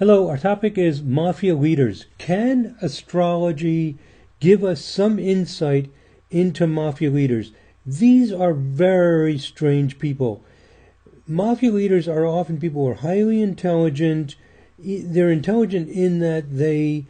Hello, our topic is Mafia leaders. Can astrology give us some insight into Mafia leaders? These are very strange people. Mafia leaders are often people who are highly intelligent. They're intelligent in that they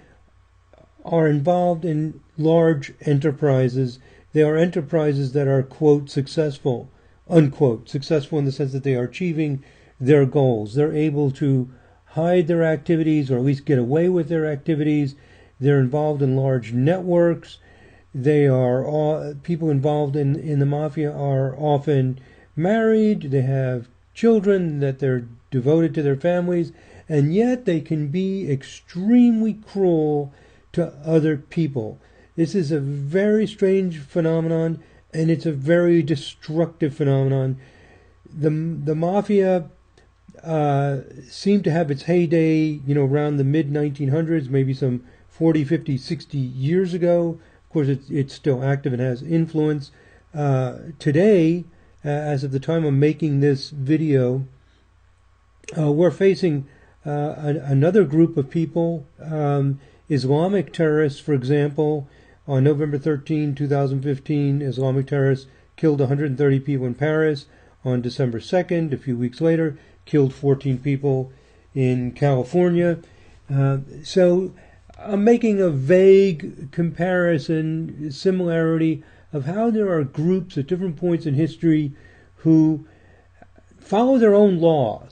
are involved in large enterprises. They are enterprises that are, quote, successful, unquote, successful in the sense that they are achieving their goals. They're able to hide their activities or at least get away with their activities. They're involved in large networks. They are all, people involved in the mafia are often married. They have children that they're devoted to their families, and yet they can be extremely cruel to other people. This is a very strange phenomenon, and it's a very destructive phenomenon. The mafia seemed to have its heyday, around the mid-1900s, maybe some 40, 50, 60 years ago. Of course, it's still active and has influence. Today, as of the time I'm making this video, we're facing another group of people, Islamic terrorists, for example. On November 13, 2015, Islamic terrorists killed 130 people in Paris. On December 2nd, a few weeks later, killed 14 people in California. So I'm making a vague comparison, similarity of how there are groups at different points in history who follow their own law.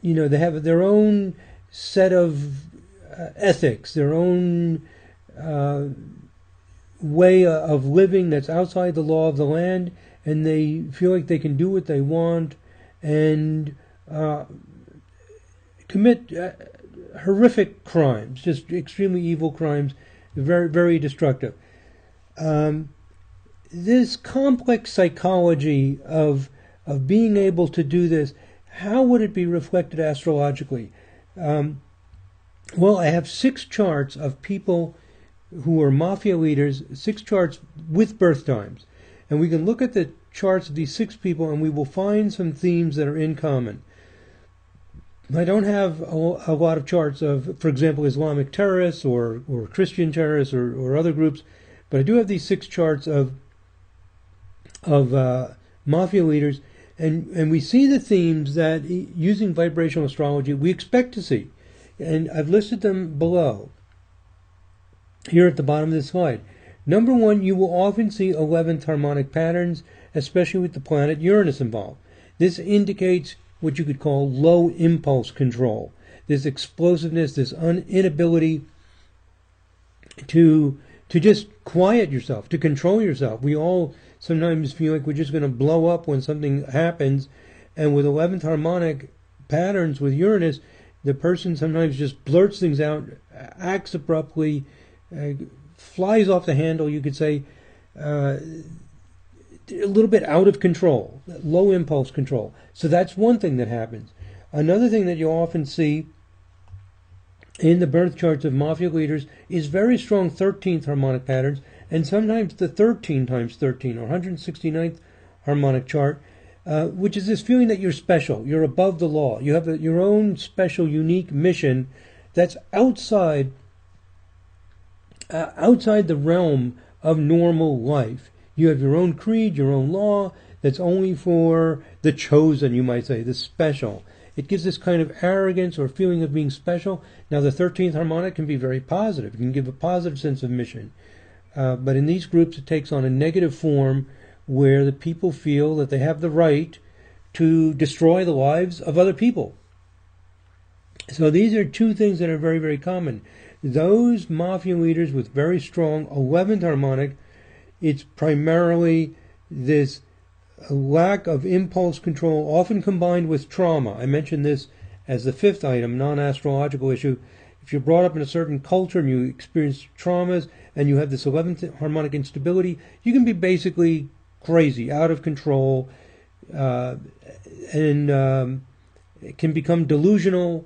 They have their own set of ethics, their own way of living that's outside the law of the land, and they feel like they can do what they want and commit horrific crimes, just extremely evil crimes, very, very destructive. This complex psychology of being able to do this, how would it be reflected astrologically? Well, I have 6 charts of people who are mafia leaders, 6 charts with birth times. And we can look at the charts of these 6 people and we will find some themes that are in common. I don't have a lot of charts of, for example, Islamic terrorists or Christian terrorists or other groups, but I do have these 6 charts of mafia leaders, and we see the themes that, using vibrational astrology, we expect to see. And I've listed them below, here at the bottom of this slide. Number 1, you will often see 11th harmonic patterns, especially with the planet Uranus involved. This indicates what you could call low impulse control. This explosiveness, this inability to just quiet yourself, to control yourself. We all sometimes feel like we're just going to blow up when something happens. And with 11th harmonic patterns with Uranus, the person sometimes just blurts things out, acts abruptly, flies off the handle, you could say, a little bit out of control, low impulse control. So that's one thing that happens. Another thing that you often see in the birth charts of mafia leaders is very strong 13th harmonic patterns, and sometimes the 13 times 13 or 169th harmonic chart, which is this feeling that you're special, you're above the law, you have your own special, unique mission that's outside the realm of normal life. You have your own creed, your own law, that's only for the chosen, you might say, the special. It gives this kind of arrogance or feeling of being special. Now, the 13th harmonic can be very positive. It can give a positive sense of mission. But in these groups, it takes on a negative form where the people feel that they have the right to destroy the lives of other people. So these are 2 things that are very, very common. Those mafia leaders with very strong 11th harmonic, it's primarily this lack of impulse control, often combined with trauma. I mentioned this as the 5th item, non-astrological issue. If you're brought up in a certain culture and you experience traumas and you have this 11th harmonic instability, you can be basically crazy, out of control, and it can become delusional,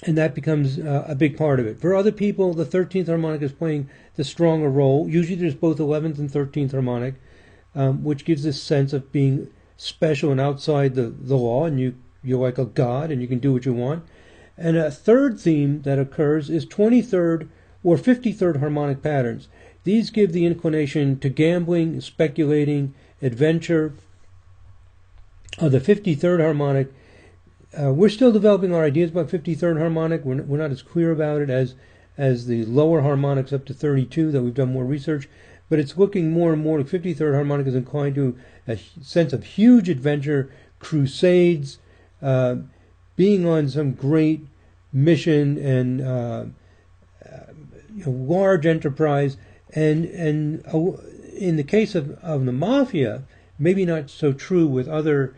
and that becomes a big part of it. For other people, the 13th harmonic is playing the stronger role. Usually there's both 11th and 13th harmonic, which gives this sense of being special and outside the law, and you you're like a god and you can do what you want. And a third theme that occurs is 23rd or 53rd harmonic patterns. These give the inclination to gambling, speculating, adventure. The 53rd harmonic, we're still developing our ideas about 53rd harmonic. We're not as clear about it as the lower harmonics up to 32 that we've done more research. But it's looking more and more like 53rd harmonic is inclined to a sense of huge adventure, crusades, being on some great mission and large enterprise. And in the case of the mafia, maybe not so true with other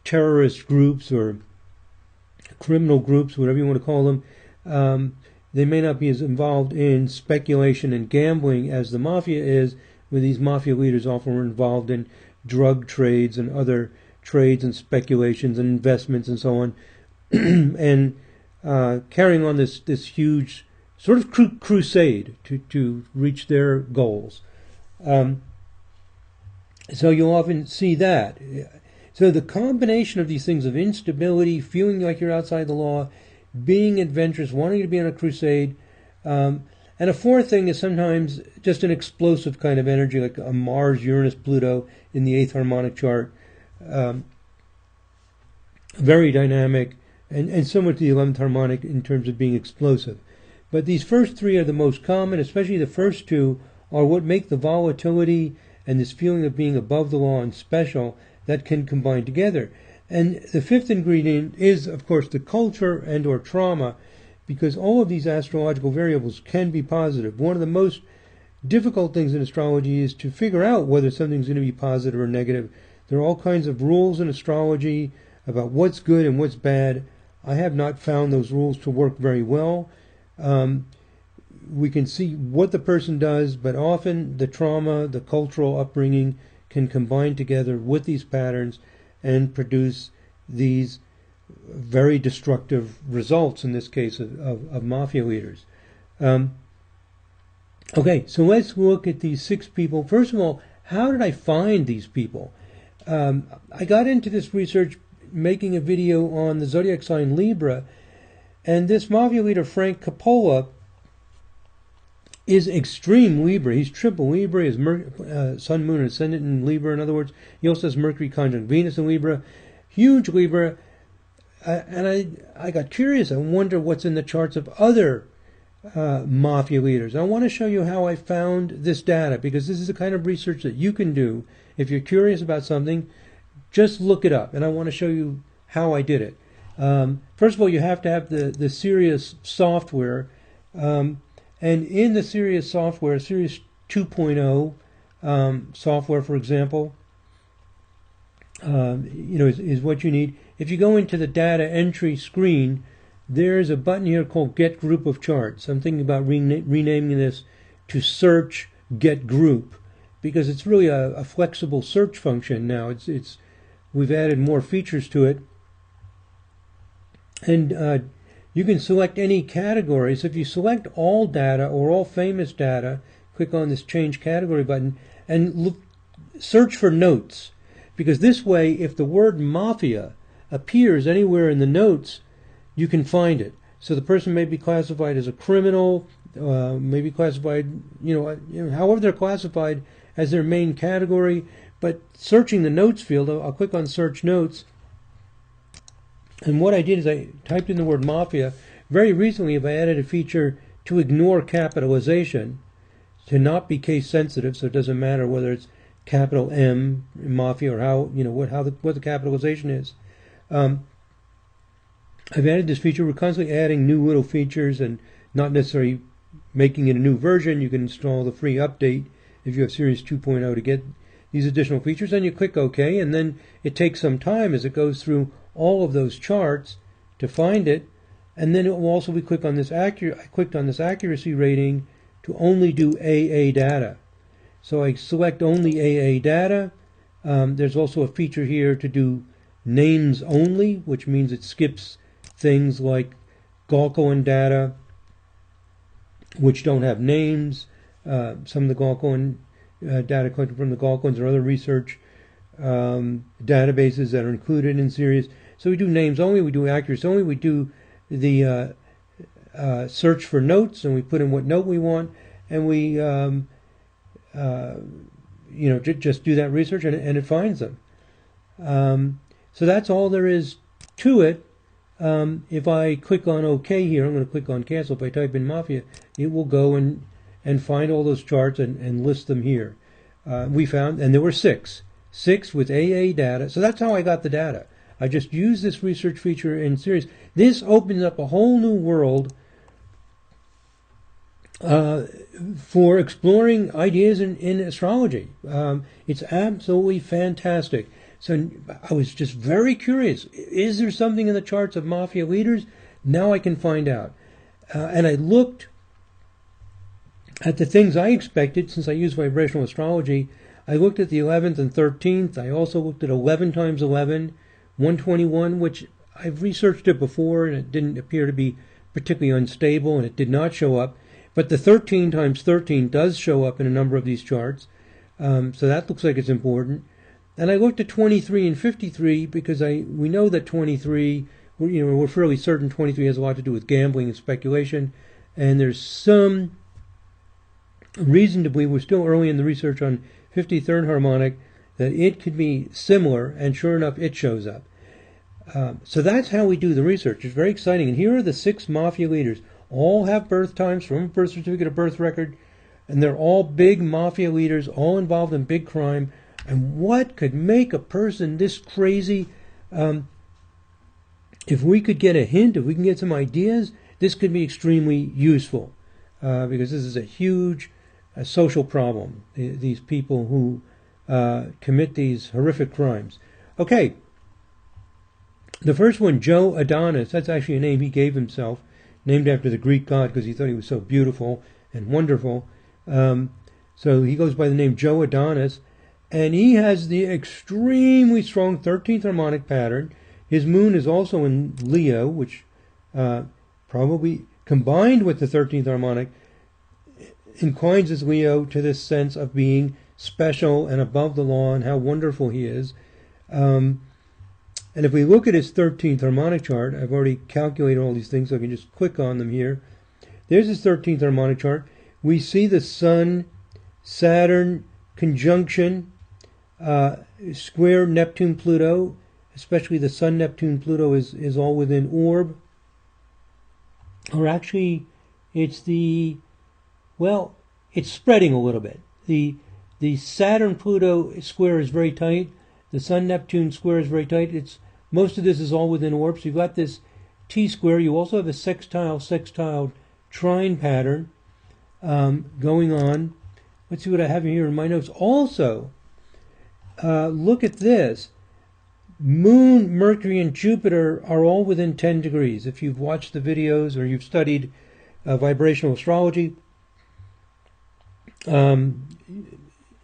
terrorist groups or criminal groups, whatever you want to call them. They may not be as involved in speculation and gambling as the mafia is, where these mafia leaders often were involved in drug trades and other trades and speculations and investments and so on, and carrying on this huge sort of crusade to reach their goals. So you'll often see that. So the combination of these things of instability, feeling like you're outside the law, being adventurous, wanting to be on a crusade, and a fourth thing is sometimes just an explosive kind of energy, like a Mars, Uranus, Pluto in the 8th harmonic chart. Very dynamic, and similar to the 11th harmonic in terms of being explosive. But these first three are the most common, especially the first two are what make the volatility and this feeling of being above the law and special that can combine together. And the fifth ingredient is, of course, the culture and or trauma, because all of these astrological variables can be positive. One of the most difficult things in astrology is to figure out whether something's going to be positive or negative. There are all kinds of rules in astrology about what's good and what's bad. I have not found those rules to work very well. We can see what the person does, but often the trauma, the cultural upbringing can combine together with these patterns and produce these very destructive results, in this case of mafia leaders. Okay, so let's look at these 6 people. First of all, how did I find these people? I got into this research making a video on the zodiac sign Libra, and this mafia leader, Frank Coppola, is extreme Libra. He's triple Libra. His Sun, Moon, and Ascendant in Libra, in other words. He also has Mercury conjunct Venus in Libra. Huge Libra. And I got curious. I wonder what's in the charts of other mafia leaders. I want to show you how I found this data, because this is the kind of research that you can do. If you're curious about something, just look it up. And I want to show you how I did it. First of all, you have to have the Sirius software. And in the Sirius software, Sirius 2.0 software, for example, is what you need. If you go into the data entry screen, there's a button here called Get Group of Charts. I'm thinking about renaming this to Search Get Group, because it's really a flexible search function now. We've added more features to it, and you can select any category. So if you select all data or all famous data, click on this Change Category button and search for notes. Because this way, if the word mafia appears anywhere in the notes, you can find it. So the person may be classified as a criminal, may be classified, however they're classified as their main category. But searching the notes field, I'll click on Search Notes. And what I did is I typed in the word mafia. Very recently, I added a feature to ignore capitalization, to not be case sensitive, so it doesn't matter whether it's capital M in mafia or what the capitalization is. I've added this feature. We're constantly adding new little features and not necessarily making it a new version. You can install the free update if you have Series 2.0 to get these additional features. Then you click OK, and then it takes some time as it goes through all of those charts to find it, and then it will also be clicked on this I clicked on this accuracy rating to only do AA data. So I select only AA data. There's also a feature here to do names only, which means it skips things like Gaetano data, which don't have names. Some of the Gaetano data collected from the Gaetano's or other research databases that are included in Sirius. So we do names only, we do accuracy only, we do the search for notes, and we put in what note we want, and we just do that research, and it finds them. So that's all there is to it. If I click on OK here, I'm going to click on cancel. If I type in Mafia, it will go and find all those charts and list them here. We found, and there were six with AA data. So that's how I got the data. I just used this research feature in series. This opens up a whole new world for exploring ideas in astrology. It's absolutely fantastic. So I was just very curious. Is there something in the charts of Mafia leaders? Now I can find out. And I looked at the things I expected since I use vibrational astrology. I looked at the 11th and 13th. I also looked at 11 times 11, 121, which I've researched it before, and it didn't appear to be particularly unstable, and it did not show up. But the 13 times 13 does show up in a number of these charts. So that looks like it's important. And I looked at 23 and 53 because we know that 23, we're fairly certain 23 has a lot to do with gambling and speculation. And there's some reason to believe, we're still early in the research on 53rd harmonic, that it could be similar, and sure enough, it shows up. So that's how we do the research. It's very exciting. And here are the 6 Mafia leaders. All have birth times from a birth certificate, a birth record, and they're all big Mafia leaders, all involved in big crime. And what could make a person this crazy? If we could get a hint, if we can get some ideas, this could be extremely useful, because this is a huge social problem, these people who commit these horrific crimes. Okay, the first one, Joe Adonis, that's actually a name he gave himself, named after the Greek god because he thought he was so beautiful and wonderful. So he goes by the name Joe Adonis, and he has the extremely strong 13th harmonic pattern. His moon is also in Leo, which probably combined with the 13th harmonic inclines his Leo to this sense of being special and above the law and how wonderful he is. And if we look at his 13th harmonic chart, I've already calculated all these things, so I can just click on them here. There's his 13th harmonic chart. We see the Sun, Saturn conjunction, square Neptune, Pluto, especially the Sun, Neptune, Pluto is all within orb. Or actually, it's spreading a little bit. The Saturn-Pluto square is very tight. The Sun-Neptune square is very tight. Most of this is all within orb. So you've got this T-square. You also have a sextile trine pattern going on. Let's see what I have here in my notes. Also, look at this. Moon, Mercury, and Jupiter are all within 10 degrees. If you've watched the videos or you've studied vibrational astrology, either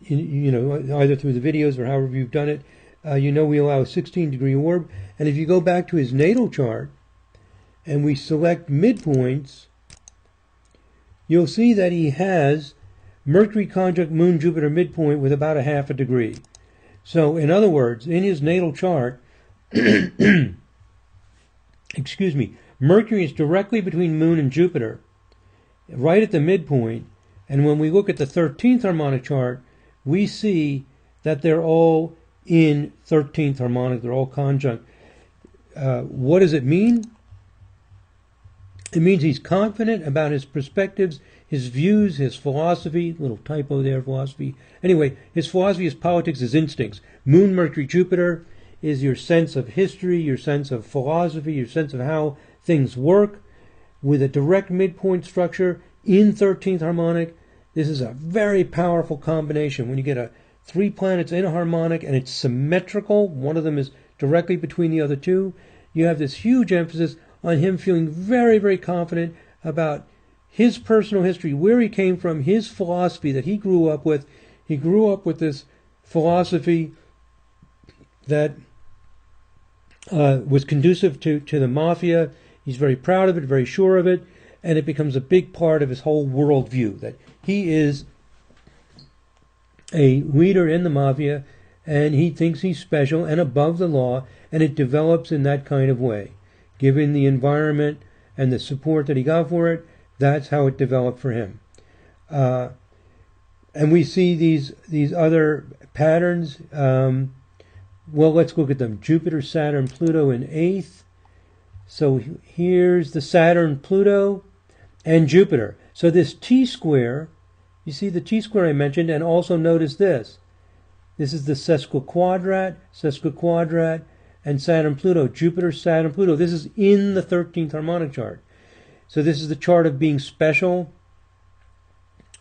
through the videos or however you've done it, we allow a 16-degree orb. And if you go back to his natal chart and we select midpoints, you'll see that he has Mercury conjunct Moon, Jupiter midpoint with about a half a degree. So, in other words, in his natal chart, excuse me, Mercury is directly between Moon and Jupiter, right at the midpoint. And when we look at the 13th harmonic chart, we see that they're all in 13th harmonic. They're all conjunct. What does it mean? It means he's confident about his perspectives, his views, his philosophy. Little typo there, philosophy. Anyway, his philosophy, his politics, his instincts. Moon, Mercury, Jupiter is your sense of history, your sense of philosophy, your sense of how things work, with a direct midpoint structure in 13th harmonic. This is a very powerful combination. When you get 3 planets in a harmonic and it's symmetrical, one of them is directly between the other two, you have this huge emphasis on him feeling very, very confident about his personal history, where he came from, his philosophy that he grew up with. He grew up with this philosophy that was conducive to the Mafia. He's very proud of it, very sure of it, and it becomes a big part of his whole worldview, that he is a leader in the Mafia, and he thinks he's special and above the law, and it develops in that kind of way. Given the environment and the support that he got for it, that's how it developed for him. And we see these other patterns. Well, let's look at them. Jupiter, Saturn, Pluto in 8th. So here's the Saturn, Pluto, and Jupiter. So this T-square, you see the T-square I mentioned, and also notice this. This is the sesquiquadrat, and Saturn, Pluto. Jupiter, Saturn, Pluto. This is in the 13th harmonic chart. So this is the chart of being special,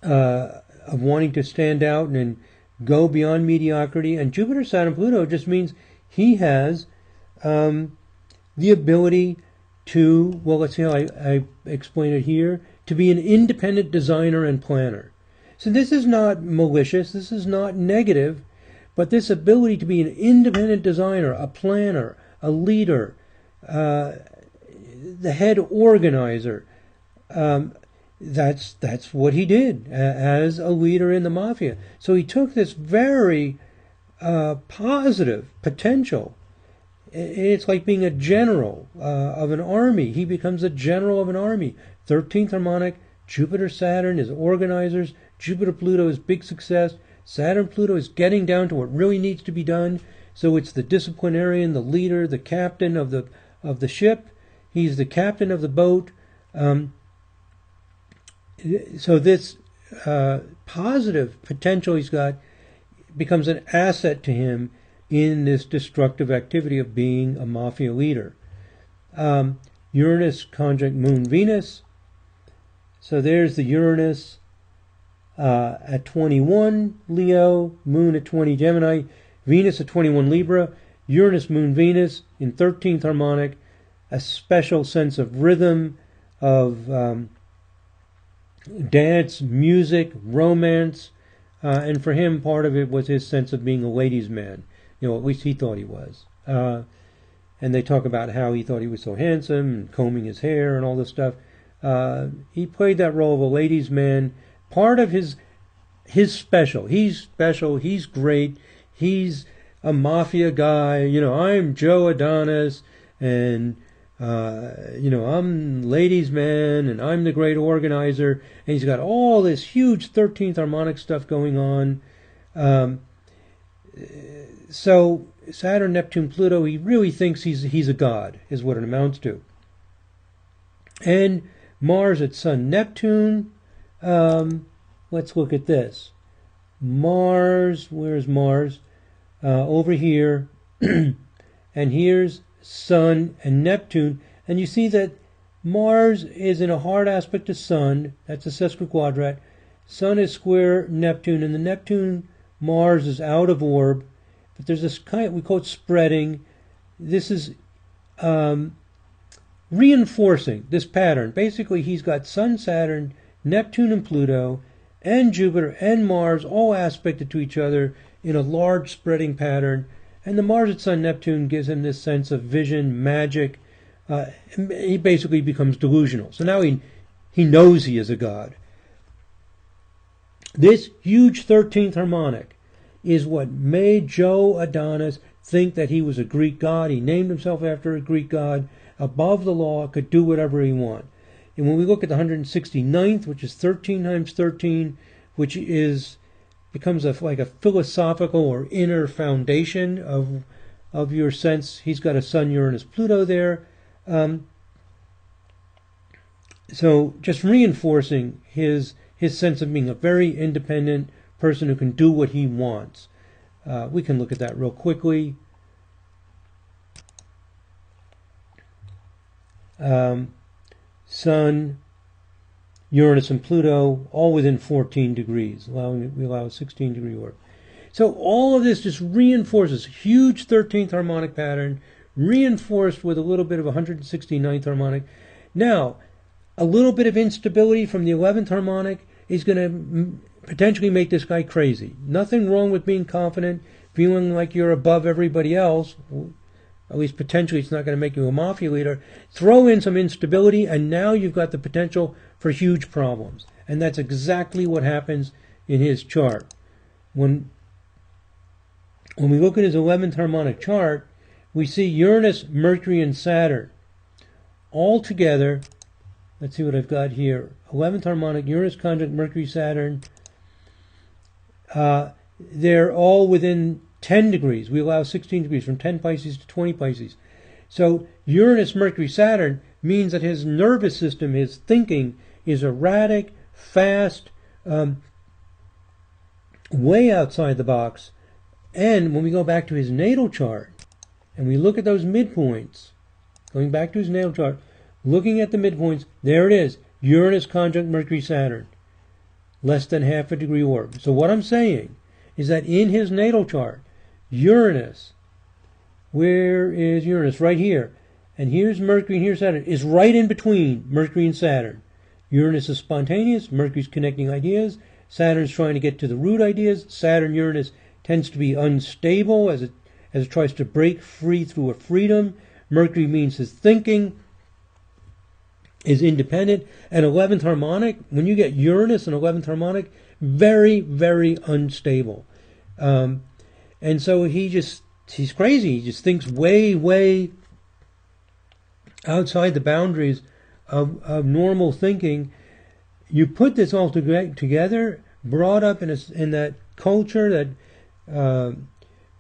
of wanting to stand out and go beyond mediocrity. And Jupiter, Saturn, Pluto just means he has the ability to, well, let's see how I explain it here, to be an independent designer and planner. So this is not malicious, this is not negative, but this ability to be an independent designer, a planner, a leader, the head organizer, that's what he did as a leader in the mafia. So he took this very positive potential. It's like being a general of an army. He becomes a general of an army. 13th harmonic, Jupiter, Saturn is organizers. Jupiter, Pluto is big success. Saturn, Pluto is getting down to what really needs to be done. So it's the disciplinarian, the leader, the captain of the ship. He's the captain of the boat. So this positive potential he's got becomes an asset to him in this destructive activity of being a mafia leader. Uranus conjunct Moon Venus. So there's the Uranus at 21 Leo, Moon at 20 Gemini, Venus at 21 Libra, Uranus, Moon, Venus in 13th harmonic, a special sense of rhythm, of dance, music, romance, and for him, part of it was his sense of being a ladies' man. You know, at least he thought he was. And they talk about how he thought he was so handsome, and combing his hair and all this stuff. He played that role of a ladies' man. Part of his special. He's special. He's great. He's a mafia guy. You know, I'm Joe Adonis, and I'm ladies' man, and I'm the great organizer. And he's got all this huge 13th harmonic stuff going on. So Saturn, Neptune, Pluto, he really thinks he's a god, is what it amounts to. And Mars at Sun, Neptune. Let's look at this. Mars, where's Mars? Over here. And here's Sun and Neptune. And you see that Mars is in a hard aspect to Sun. That's a sesquiquadrat. Sun is square Neptune, and the Neptune Mars is out of orb. But there's this kind, we call it spreading. This is reinforcing this pattern. Basically, he's got Sun, Saturn, Neptune, and Pluto, and Jupiter, and Mars, all aspected to each other in a large spreading pattern. And the Mars at Sun, Neptune gives him this sense of vision, magic. He basically becomes delusional. So now he knows he is a god. This huge 13th harmonic is what made Joe Adonis think that he was a Greek god. He named himself after a Greek god, above the law, could do whatever he wanted. And when we look at the 169th, which is 13 times 13, which becomes like a philosophical or inner foundation of your sense, he's got a Sun, Uranus, Pluto there. So just reinforcing his sense of being a very independent person who can do what he wants. We can look at that real quickly. Sun, Uranus, and Pluto, all within 14 degrees. We allow a 16-degree orb. So all of this just reinforces huge 13th harmonic pattern, reinforced with a little bit of 169th harmonic. Now, a little bit of instability from the 11th harmonic is going to potentially make this guy crazy. Nothing wrong with being confident, feeling like you're above everybody else. At least potentially it's not going to make you a mafia leader. Throw in some instability, and now you've got the potential for huge problems. And that's exactly what happens in his chart. When when we look at his 11th harmonic chart, we see Uranus, Mercury, and Saturn all together. Let's see what I've got here. 11th harmonic, Uranus conjunct Mercury, Saturn. They're all within 10 degrees. We allow 16 degrees, from 10 Pisces to 20 Pisces. So Uranus, Mercury, Saturn means that his nervous system, his thinking, is erratic, fast, way outside the box. And when we go back to his natal chart, and we look at those midpoints, going back to his natal chart, looking at the midpoints, there it is, Uranus conjunct Mercury, Saturn, less than half a degree orb. So what I'm saying is that in his natal chart, Uranus, where is Uranus? Right here. And here's Mercury and here's Saturn, is right in between Mercury and Saturn. Uranus is spontaneous, Mercury's connecting ideas, Saturn's trying to get to the root ideas. Saturn-Uranus tends to be unstable as it tries to break free through a freedom. Mercury means his thinking is independent. And 11th harmonic, when you get Uranus and 11th harmonic, very, very unstable. And so he's crazy. He just thinks way, way outside the boundaries of normal thinking. You put this all together, brought up in that culture that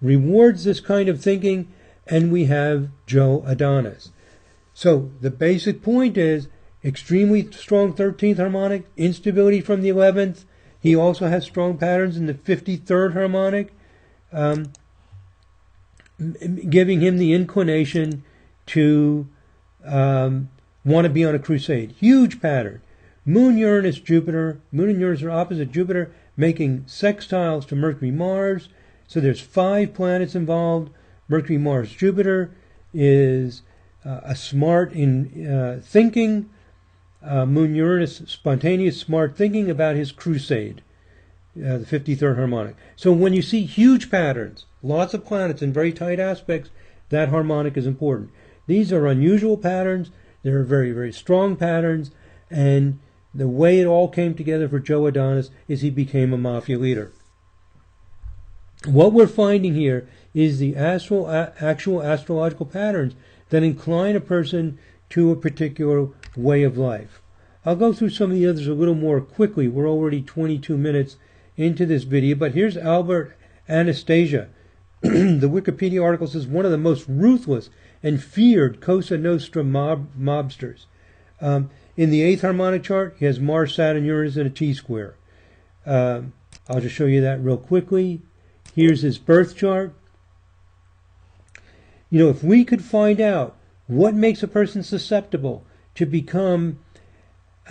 rewards this kind of thinking, and we have Joe Adonis. So the basic point is extremely strong 13th harmonic, instability from the 11th. He also has strong patterns in the 53rd harmonic, giving him the inclination to want to be on a crusade. Huge pattern. Moon, Uranus, Jupiter. Moon and Uranus are opposite Jupiter, making sextiles to Mercury, Mars. So there's 5 planets involved. Mercury, Mars, Jupiter is a smart in thinking. Moon, Uranus, spontaneous, smart thinking about his crusade, the 53rd harmonic. So when you see huge patterns, lots of planets in very tight aspects, that harmonic is important. These are unusual patterns. They're very, very strong patterns. And the way it all came together for Joe Adonis is he became a mafia leader. What we're finding here is the actual astrological patterns that incline a person to a particular way of life. I'll go through some of the others a little more quickly. We're already 22 minutes into this video, but here's Albert Anastasia. The Wikipedia article says one of the most ruthless and feared Cosa Nostra mobsters. In the 8th harmonic chart, he has Mars, Saturn, Uranus in a T-square. I'll just show you that real quickly. Here's his birth chart. You know, if we could find out what makes a person susceptible to become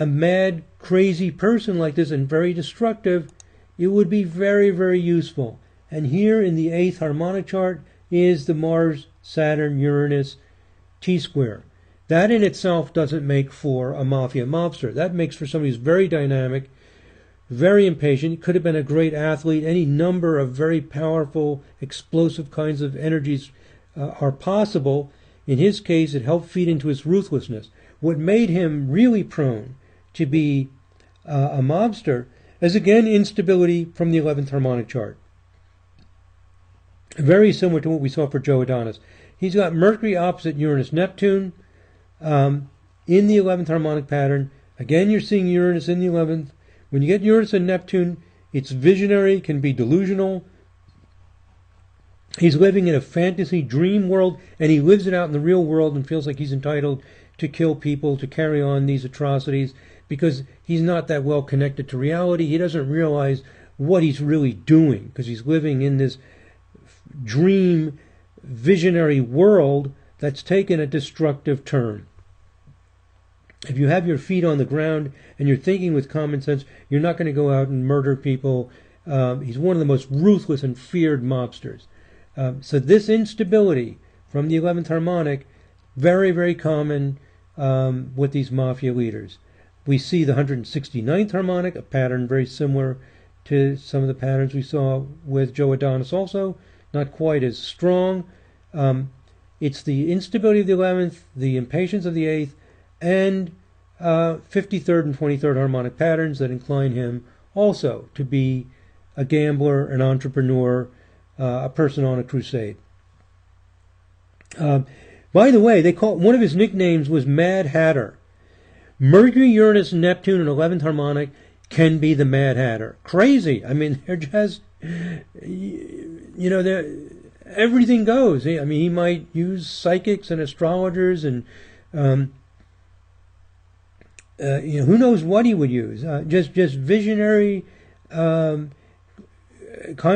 a mad, crazy person like this and very destructive, it would be very, very useful. And here in the 8th harmonic chart is the Mars, Saturn, Uranus T-square. That in itself doesn't make for a mafia mobster. That makes for somebody who's very dynamic, very impatient, could have been a great athlete. Any number of very powerful, explosive kinds of energies are possible. In his case, it helped feed into his ruthlessness. What made him really prone to be a mobster is, again, instability from the 11th harmonic chart. Very similar to what we saw for Joe Adonis. He's got Mercury opposite Uranus, Neptune, in the 11th harmonic pattern. Again, you're seeing Uranus in the 11th. When you get Uranus and Neptune, it's visionary, can be delusional. He's living in a fantasy dream world, and he lives it out in the real world and feels like he's entitled to kill people, to carry on these atrocities, because he's not that well connected to reality. He doesn't realize what he's really doing, because he's living in this dream, visionary world that's taken a destructive turn. If you have your feet on the ground and you're thinking with common sense, you're not going to go out and murder people. He's one of the most ruthless and feared mobsters. So this instability from the 11th harmonic, very, very common with these mafia leaders. We see the 169th harmonic, a pattern very similar to some of the patterns we saw with Joe Adonis also, not quite as strong. It's the instability of the 11th, the impatience of the 8th, and 53rd and 23rd harmonic patterns that incline him also to be a gambler, an entrepreneur, a person on a crusade. By the way, one of his nicknames was Mad Hatter. Mercury, Uranus, and Neptune in 11th harmonic can be the Mad Hatter. Crazy. I mean, they're just, everything goes. I mean, he might use psychics and astrologers and, who knows what he would use. Just visionary kind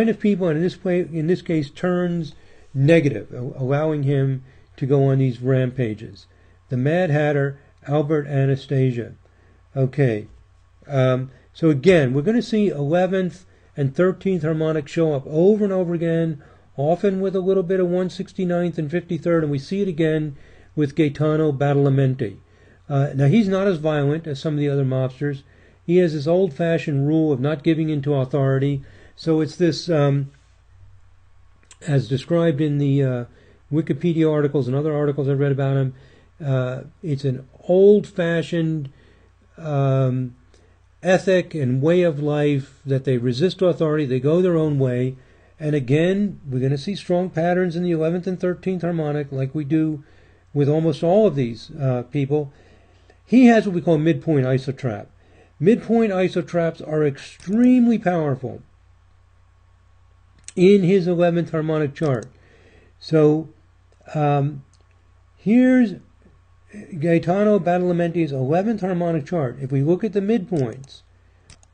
of people, and in this case, turns negative, allowing him to go on these rampages. The Mad Hatter, Albert Anastasia. Okay. So again, we're going to see 11th and 13th harmonic show up over and over again, often with a little bit of 169th and 53rd, and we see it again with Gaetano Badalementi. Now, he's not as violent as some of the other mobsters. He has this old-fashioned rule of not giving in to authority. So it's this, as described in the Wikipedia articles and other articles I read about him, it's an old-fashioned ethic and way of life that they resist authority, they go their own way. And again, we're going to see strong patterns in the 11th and 13th harmonic, like we do with almost all of these people. He has what we call midpoint isotrap. Midpoint isotraps are extremely powerful in his 11th harmonic chart. So here's Gaetano Badalementi's 11th harmonic chart. If we look at the midpoints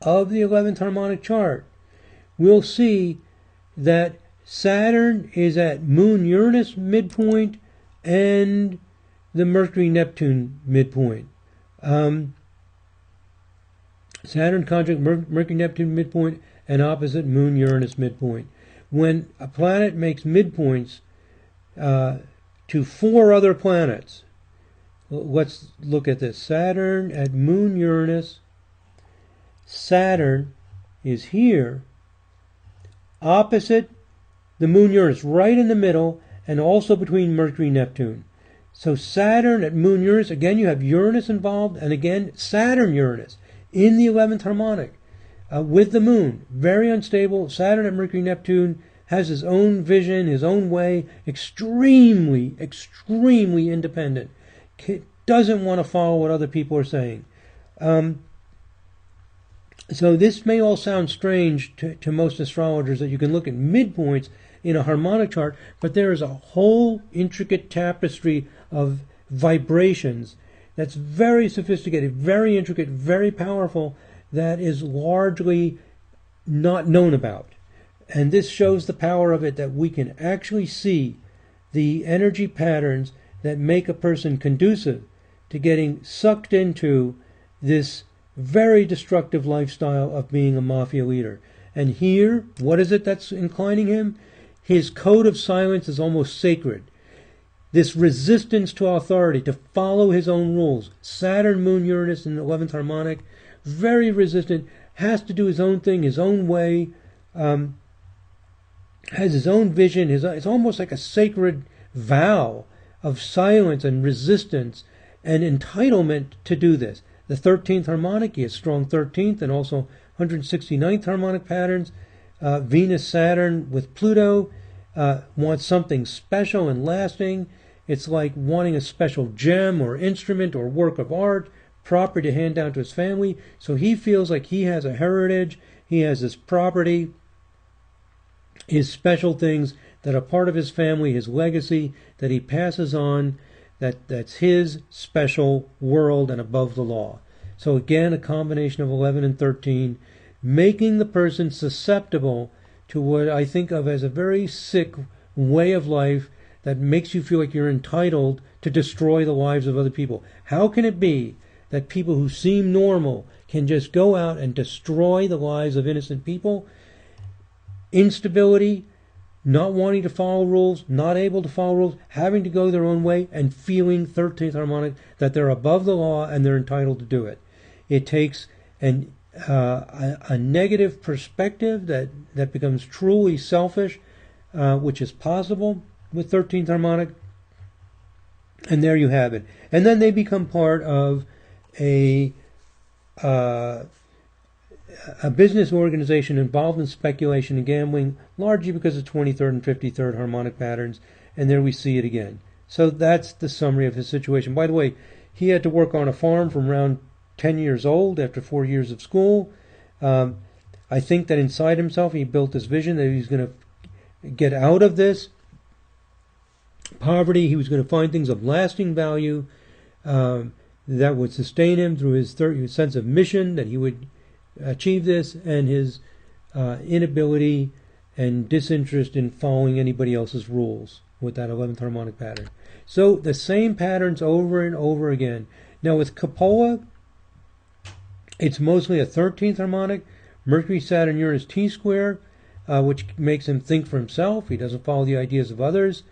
of the 11th harmonic chart, we'll see that Saturn is at Moon-Uranus midpoint and the Mercury-Neptune midpoint. Saturn conjunct Mercury-Neptune midpoint and opposite Moon-Uranus midpoint. When a planet makes midpoints to 4 other planets, let's look at this. Saturn at Moon-Uranus. Saturn is here, opposite the Moon-Uranus, right in the middle, and also between Mercury-Neptune. So Saturn at Moon-Uranus, again you have Uranus involved, and again Saturn-Uranus in the 11th harmonic with the Moon. Very unstable. Saturn at Mercury-Neptune has his own vision, his own way, extremely, extremely independent. Doesn't want to follow what other people are saying. So this may all sound strange to most astrologers, that you can look at midpoints in a harmonic chart, but there is a whole intricate tapestry of vibrations that's very sophisticated, very intricate, very powerful, that is largely not known about. And this shows the power of it, that we can actually see the energy patterns that make a person conducive to getting sucked into this very destructive lifestyle of being a mafia leader. And here, what is it that's inclining him? His code of silence is almost sacred. This resistance to authority, to follow his own rules. Saturn, Moon, Uranus in the 11th harmonic, very resistant, has to do his own thing, his own way, has his own vision. It's almost like a sacred vow of silence and resistance and entitlement to do this. The 13th harmonic, he has strong 13th and also 169th harmonic patterns. Venus, Saturn with Pluto wants something special and lasting. It's like wanting a special gem or instrument or work of art, property to hand down to his family. So he feels like he has a heritage, he has this property, his special things that are part of his family, his legacy that he passes on, that's his special world and above the law. So again, a combination of 11 and 13, making the person susceptible to what I think of as a very sick way of life that makes you feel like you're entitled to destroy the lives of other people. How can it be that people who seem normal can just go out and destroy the lives of innocent people? Instability, not wanting to follow rules, not able to follow rules, having to go their own way, and feeling 13th harmonic that they're above the law and they're entitled to do it. It takes a negative perspective that becomes truly selfish, which is possible with 13th harmonic, and there you have it. And then they become part of a a business organization involved in speculation and gambling, largely because of 23rd and 53rd harmonic patterns. And there we see it again. So that's the summary of his situation. By the way, he had to work on a farm from around 10 years old after 4 years of school. I think that inside himself he built this vision that he's going to get out of this poverty. He was going to find things of lasting value that would sustain him through his sense of mission, that he would achieve this, and his inability and disinterest in following anybody else's rules with that 11th harmonic pattern. So the same patterns over and over again. Now with Coppola, it's mostly a 13th harmonic, Mercury, Saturn, Uranus, T-square, which makes him think for himself. He doesn't follow the ideas of others.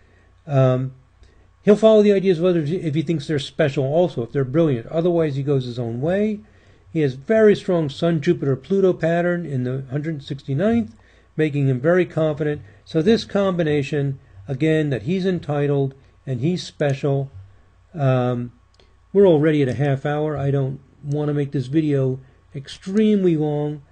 He'll follow the ideas of others if he thinks they're special also, if they're brilliant. Otherwise, he goes his own way. He has very strong Sun, Jupiter, Pluto pattern in the 169th, making him very confident. So this combination, again, that he's entitled and he's special. We're already at a half hour. I don't want to make this video extremely long,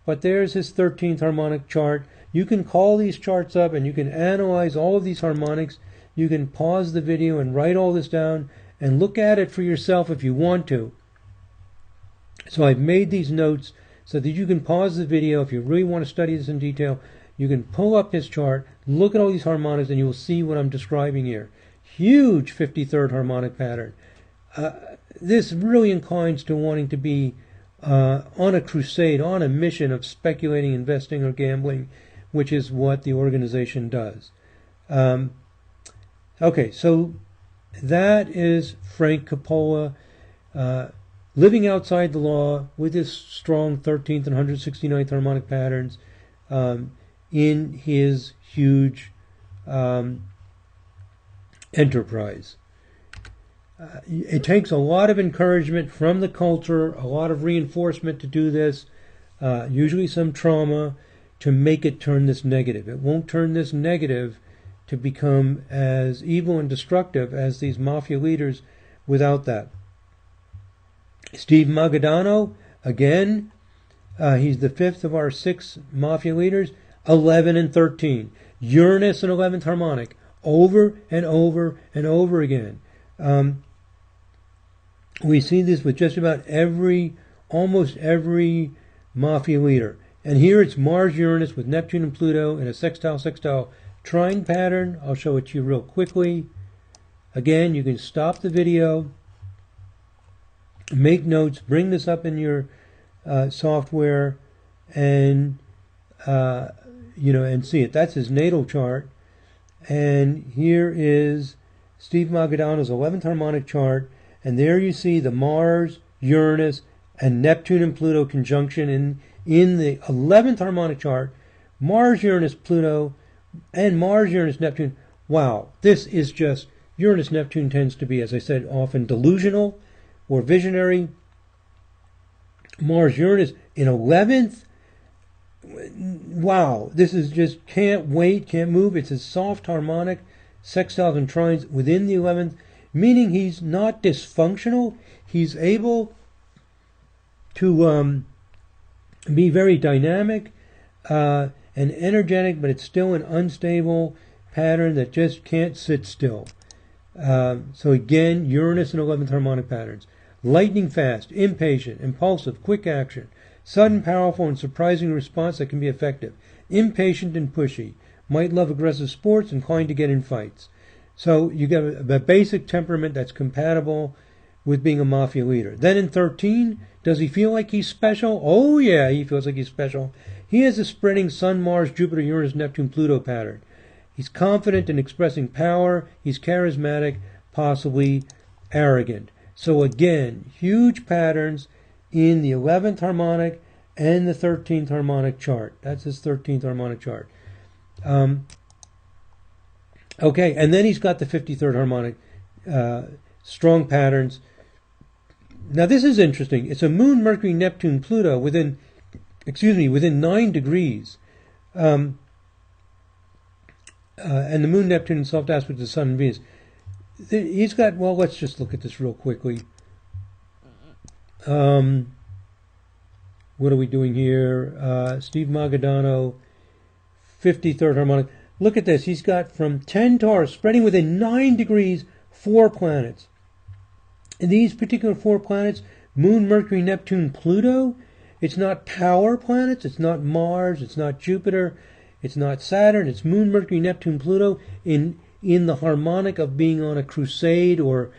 but there's his 13th harmonic chart. You can call these charts up and you can analyze all of these harmonics. You can pause the video and write all this down and look at it for yourself if you want to. So I've made these notes so that you can pause the video if you really want to study this in detail. You can pull up his chart, look at all these harmonics, and you will see what I'm describing here. Huge 53rd harmonic pattern. This really inclines to wanting to be on a crusade, on a mission of speculating, investing, or gambling, which is what the organization does. Okay, so that is Frank Coppola, living outside the law with his strong 13th and 169th harmonic patterns in his huge enterprise. It takes a lot of encouragement from the culture, a lot of reinforcement to do this, usually some trauma, to make it turn this negative. It won't turn this negative to become as evil and destructive as these mafia leaders without that. Steve Magaddino, again, he's the fifth of our 6 mafia leaders, 11 and 13. Uranus and 11th harmonic, over and over and over again. We see this with just about almost every mafia leader. And here it's Mars-Uranus with Neptune and Pluto in a sextile trine pattern. I'll show it to you real quickly. Again, you can stop the video, make notes, bring this up in your software, and and see it. That's his natal chart. And here is Steve Magaddino's 11th harmonic chart. And there you see the Mars, Uranus, and Neptune and Pluto conjunction in the 11th harmonic chart. Mars, Uranus, Pluto, and Mars, Uranus, Neptune. Wow, this is just, Uranus, Neptune tends to be, as I said, often delusional or visionary. Mars, Uranus in 11th. Wow, this is just, can't wait, can't move. It's a soft harmonic, sextiles and trines within the 11th. Meaning he's not dysfunctional. He's able to be very dynamic and energetic, but it's still an unstable pattern that just can't sit still. So again, Uranus and 11th harmonic patterns. Lightning fast, impatient, impulsive, quick action, sudden, powerful, and surprising response that can be effective. Impatient and pushy. Might love aggressive sports, inclined to get in fights. So you get a basic temperament that's compatible with being a mafia leader. Then in 13, does he feel like he's special? Oh yeah, he feels like he's special. He has a spreading Sun, Mars, Jupiter, Uranus, Neptune, Pluto pattern. He's confident in expressing power. He's charismatic, possibly arrogant. So again, huge patterns in the 11th harmonic and the 13th harmonic chart. That's his 13th harmonic chart. Okay, and then he's got the 53rd harmonic, strong patterns. Now this is interesting. It's a Moon, Mercury, Neptune, Pluto within 9 degrees. And the Moon, Neptune in soft aspect to the Sun and Venus. He's got, well, let's just look at this real quickly. what are we doing here? Steve Magaddino, 53rd harmonic. Look at this. He's got from 10 Taurus, spreading within 9 degrees, 4 planets. And these particular 4 planets, Moon, Mercury, Neptune, Pluto, it's not power planets. It's not Mars. It's not Jupiter. It's not Saturn. It's Moon, Mercury, Neptune, Pluto in the harmonic of being on a crusade or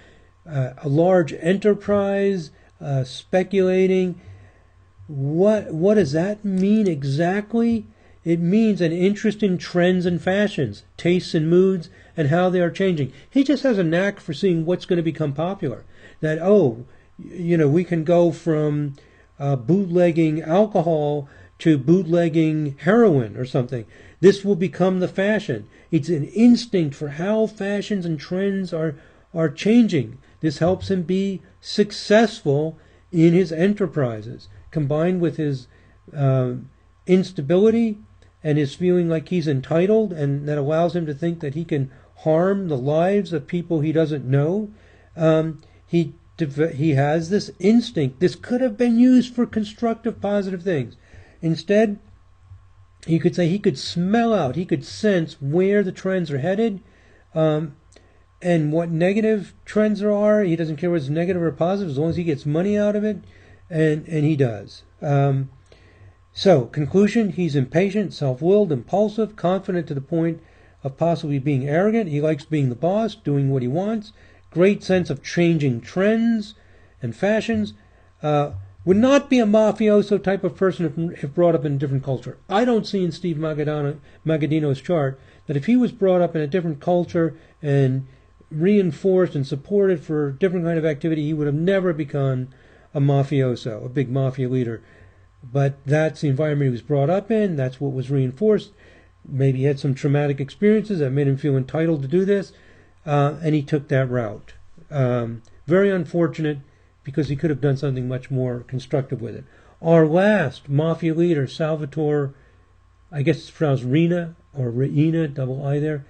a large enterprise, speculating. What does that mean exactly? It means an interest in trends and fashions, tastes and moods, and how they are changing. He just has a knack for seeing what's going to become popular. That, we can go from bootlegging alcohol to bootlegging heroin or something. This will become the fashion. It's an instinct for how fashions and trends are changing. This helps him be successful in his enterprises, combined with his instability and his feeling like he's entitled, and that allows him to think that he can harm the lives of people he doesn't know. He has this instinct. This could have been used for constructive, positive things. Instead, you could say he could smell out, he could sense where the trends are headed, and what negative trends there are. He doesn't care whether it's negative or positive, as long as he gets money out of it, and he does. So, conclusion, he's impatient, self-willed, impulsive, confident to the point of possibly being arrogant. He likes being the boss, doing what he wants. Great sense of changing trends and fashions. Would not be a mafioso type of person if brought up in a different culture. I don't see in Steve Magaddino's chart that if he was brought up in a different culture and reinforced and supported for a different kind of activity, he would have never become a mafioso, a big mafia leader. But that's the environment he was brought up in. That's what was reinforced. Maybe he had some traumatic experiences that made him feel entitled to do this, and he took that route. Very unfortunate, because he could have done something much more constructive with it. Our last mafia leader, Salvatore, I guess it's pronounced Riina, or Riina, double I there.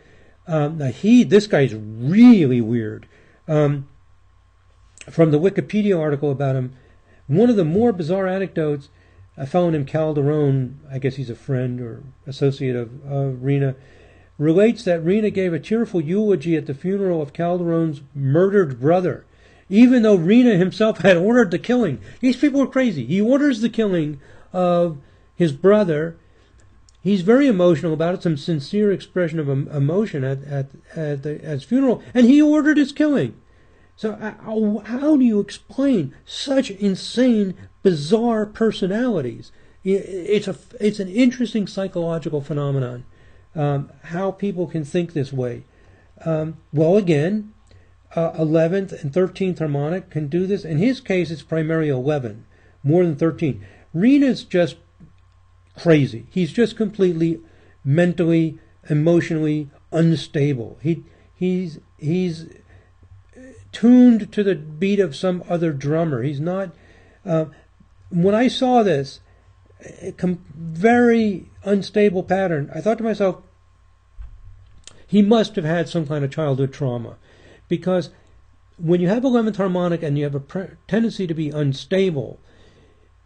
This guy's really weird. From the Wikipedia article about him, one of the more bizarre anecdotes, a fellow named Calderone, I guess he's a friend or associate of Riina, relates that Riina gave a tearful eulogy at the funeral of Calderone's murdered brother, even though Riina himself had ordered the killing. These people are crazy. He orders the killing of his brother. He's very emotional about it, some sincere expression of emotion at his funeral, and he ordered his killing. So how do you explain such insane, bizarre personalities? It's an interesting psychological phenomenon, how people can think this way. Well, again, 11th and 13th harmonic can do this. In his case, it's primarily 11, more than 13. Rina's just crazy. He's just completely mentally, emotionally unstable. He's tuned to the beat of some other drummer. He's not. When I saw this very unstable pattern, I thought to myself, he must have had some kind of childhood trauma, because when you have 11th harmonic and you have a tendency to be unstable,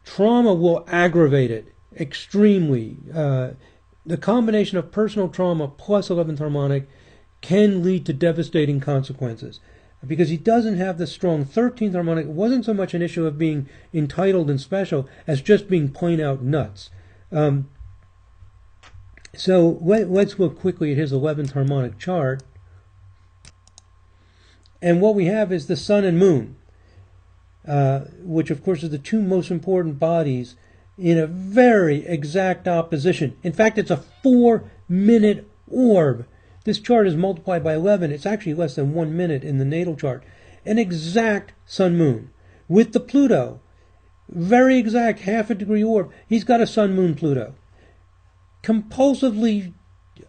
trauma will aggravate it extremely. The combination of personal trauma plus 11th harmonic can lead to devastating consequences. Because he doesn't have the strong 13th harmonic. It wasn't so much an issue of being entitled and special as just being plain out nuts. So let's look quickly at his 11th harmonic chart. And what we have is the sun and moon, which of course are the two most important bodies in a very exact opposition. In fact, it's a 4-minute orb. This chart is multiplied by 11. It's actually less than 1 minute in the natal chart. An exact sun-moon. With the Pluto, very exact, half a degree orb. He's got a sun-moon Pluto. Compulsively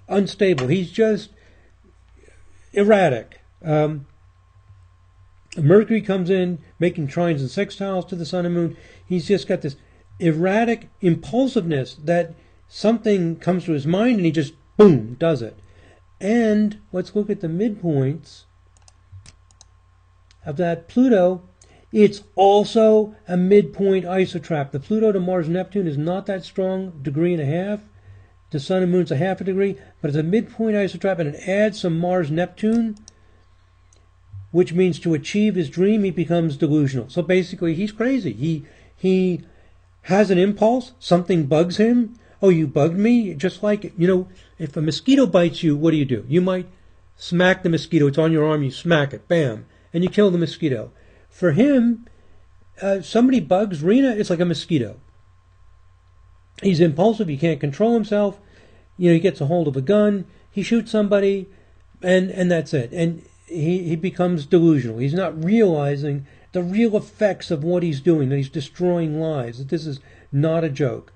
unstable. He's just erratic. Mercury comes in, making trines and sextiles to the sun and moon. He's just got this erratic impulsiveness that something comes to his mind and he just, boom, does it. And let's look at the midpoints of that Pluto. It's also a midpoint isotrap. The Pluto to Mars Neptune is not that strong, degree and a half. The Sun and Moon's a half a degree, but it's a midpoint isotrap, and it adds some Mars Neptune, which means to achieve his dream, he becomes delusional. So basically, he's crazy. He has an impulse, something bugs him. Oh, you bugged me? Just like, if a mosquito bites you, what do? You might smack the mosquito. It's on your arm, you smack it, bam, and you kill the mosquito. For him, somebody bugs Riina, it's like a mosquito. He's impulsive, he can't control himself. He gets a hold of a gun, he shoots somebody, and that's it. And he becomes delusional. He's not realizing the real effects of what he's doing, that he's destroying lives, that this is not a joke.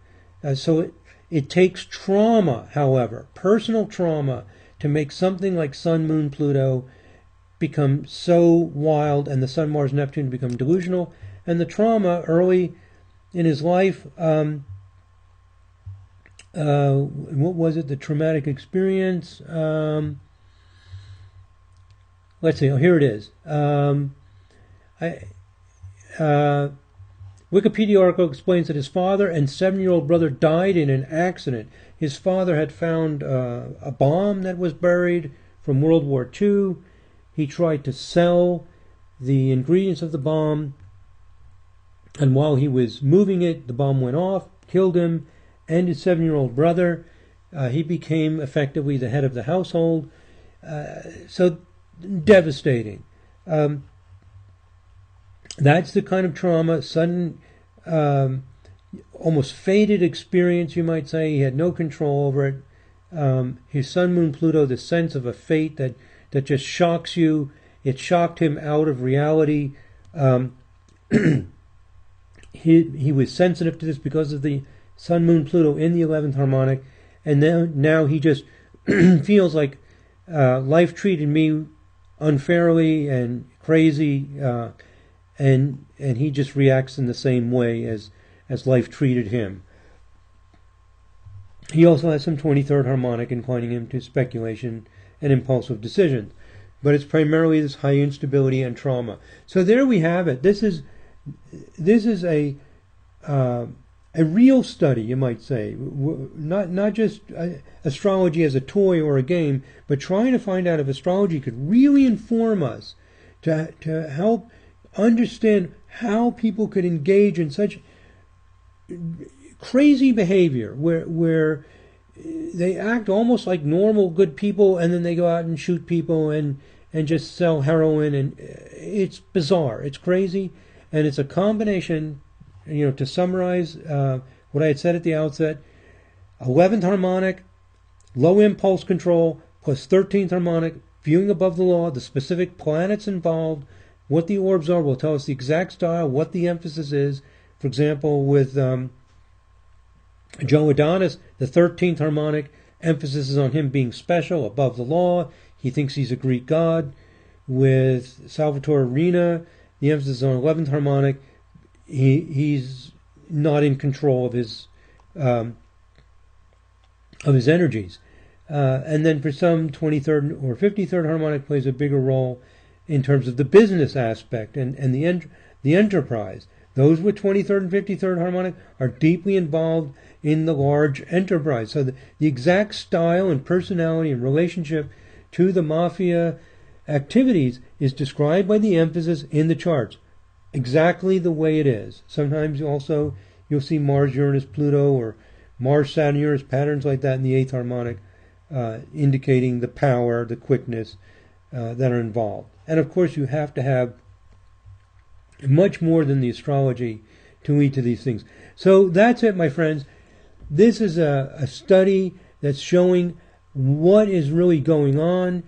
So it takes trauma, however, personal trauma, to make something like Sun, Moon, Pluto become so wild, and the Sun, Mars, Neptune become delusional. And the trauma early in his life, what was it? The traumatic experience. Let's see. Oh, here it is. Wikipedia article explains that his father and 7-year-old brother died in an accident. His father had found a bomb that was buried from World War II. He tried to sell the ingredients of the bomb, and while he was moving it, the bomb went off, killed him and his 7-year-old brother. He became effectively the head of the household. So devastating. That's the kind of trauma, sudden, almost fated experience, you might say. He had no control over it. His Sun, Moon, Pluto, the sense of a fate that just shocks you. It shocked him out of reality. He was sensitive to this because of the Sun, Moon, Pluto in the 11th harmonic, and now he just feels like life treated me unfairly and crazy, and he just reacts in the same way as life treated him. He also has some 23rd harmonic, inclining him to speculation and impulsive decisions. But it's primarily this high instability and trauma. So there we have it. This is a real study, you might say. Not just astrology as a toy or a game, but trying to find out if astrology could really inform us to help understand how people could engage in such crazy behavior where they act almost like normal good people, and then they go out and shoot people and just sell heroin, and it's bizarre, it's crazy, and it's a combination, to summarize what I had said at the outset: 11th harmonic, low impulse control, plus 13th harmonic, viewing above the law, the specific planets involved, what the orbs are will tell us the exact style, what the emphasis is. For example, with Joe Adonis, the 13th harmonic, emphasis is on him being special, above the law. He thinks he's a Greek god. With Salvatore Riina, the emphasis is on 11th harmonic. He's not in control of his energies. And then for some, 23rd or 53rd harmonic plays a bigger role in terms of the business aspect and the enterprise. Those with 23rd and 53rd harmonic are deeply involved in the large enterprise. So the exact style and personality and relationship to the mafia activities is described by the emphasis in the charts, exactly the way it is. Sometimes you'll see Mars, Uranus, Pluto, or Mars, Saturn, Uranus, patterns like that in the 8th harmonic, indicating the power, the quickness that are involved. And of course, you have to have much more than the astrology to lead to these things. So that's it, my friends. This is a study that's showing what is really going on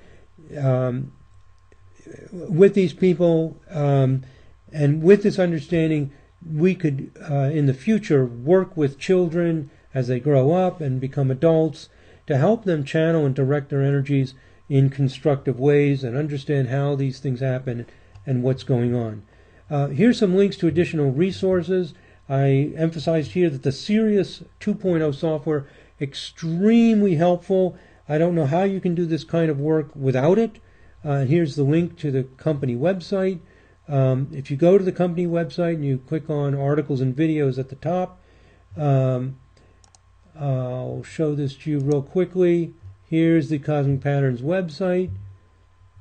with these people, and with this understanding, we could, in the future, work with children as they grow up and become adults to help them channel and direct their energies in constructive ways and understand how these things happen and what's going on. Here's some links to additional resources. I emphasized here that the Sirius 2.0 software, extremely helpful. I don't know how you can do this kind of work without it. Here's the link to the company website. If you go to the company website and you click on articles and videos at the top, I'll show this to you real quickly. Here's the Cosmic Patterns website.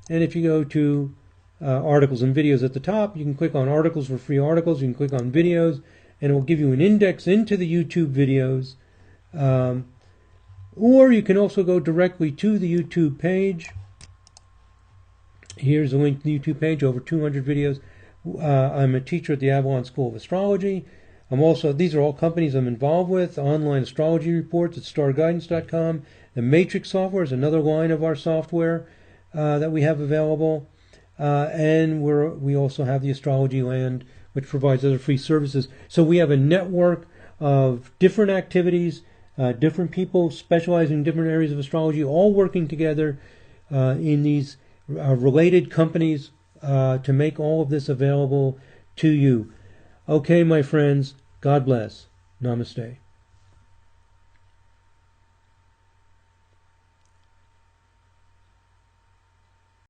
And if you go to articles and videos at the top, you can click on articles for free articles. You can click on videos, and it will give you an index into the YouTube videos. Or you can also go directly to the YouTube page. Here's a link to the YouTube page, over 200 videos. I'm a teacher at the Avalon School of Astrology. These are all companies I'm involved with. Online astrology reports at starguidance.com. The Matrix software is another line of our software that we have available. And we also have the Astrology Land, which provides other free services. So we have a network of different activities, different people specializing in different areas of astrology, all working together in these related companies to make all of this available to you. Okay, my friends, God bless. Namaste.